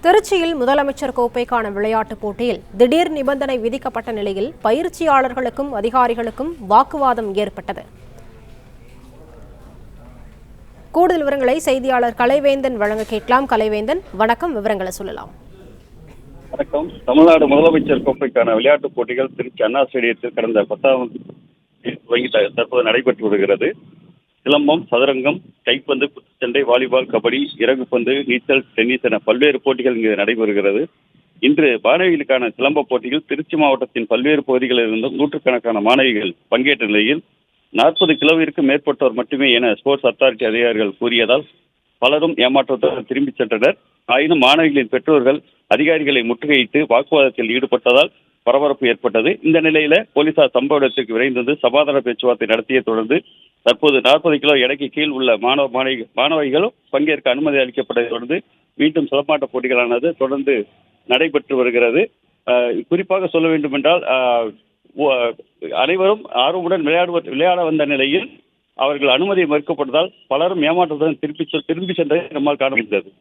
திருச்சியில் முதலமைச்சர் கோப்பைக்கான விளையாட்டுப் போட்டியில் திடீர் நிபந்தனை விதிக்கப்பட்ட நிலையில் பயிற்சியாளர்களுக்கும் அதிகாரிகளுக்கும் வாக்குவாதம் ஏற்பட்டது. கூடுதல் விவரங்களை செய்தியாளர் கலைவேந்தன் வழங்க கேட்கலாம். கலைவேந்தன், வணக்கம். விவரங்களை சொல்லலாம். வணக்கம். தமிழ்நாடு முதலமைச்சர் கோப்பைக்கான விளையாட்டுப் போட்டிகள் திருச்சி அண்ணா ஸ்டேடியத்தில் கடந்த 10ஆம் துவங்கி தற்போது நடைபெற்று வருகிறது. சிலம்பம், சதுரங்கம், கைப்பந்து, குத்துச்சண்டை, வாலிபால், கபடி, இறகுப்பந்து, நீச்சல், டென்னிஸ் என பல்வேறு போட்டிகள் இங்கு நடைபெறுகிறது. இன்று மாணவிகளுக்கான சிலம்ப போட்டியில் திருச்சி மாவட்டத்தின் பல்வேறு பகுதிகளில் இருந்தும் நூற்றுக்கணக்கான மாணவிகள் பங்கேற்ற நிலையில் 40 கிலோவிற்கு மேற்பட்டோர் மட்டுமே என ஸ்போர்ட்ஸ் அத்தாரிட்டி அதிகாரிகள் கூறியதால் பலரும் ஏமாற்றத்துடன் திரும்பி சென்றனர். ஆயினும் மாணவிகளின் பெற்றோர்கள் அதிகாரிகளை முற்றுகையிட்டு வாக்குவாதத்தில் ஈடுபட்டதால் பரபரப்பு ஏற்பட்டது. இந்த நிலையில போலீசார் சம்பவ இடத்திற்கு விரைந்து வந்து சமாதான பேச்சுவார்த்தை நடத்திய தொடர்ந்து தற்போது 40 கிலோ எடைக்கு கீழ் உள்ள மாணவிகளும் பங்கேற்க அனுமதி அளிக்கப்பட்டதை தொடர்ந்து மீண்டும் சிலம்பாட்ட போட்டிகளானது தொடர்ந்து நடைபெற்று வருகிறது. குறிப்பாக சொல்ல வேண்டும் என்றால் அனைவரும் ஆர்வமுடன் விளையாட வந்த நிலையில் அவர்கள் அனுமதி மறுக்கப்பட்டதால் பலரும் ஏமாற்றத்துடன் திரும்பி சென்றதை நம்மால் காண முடிந்தது.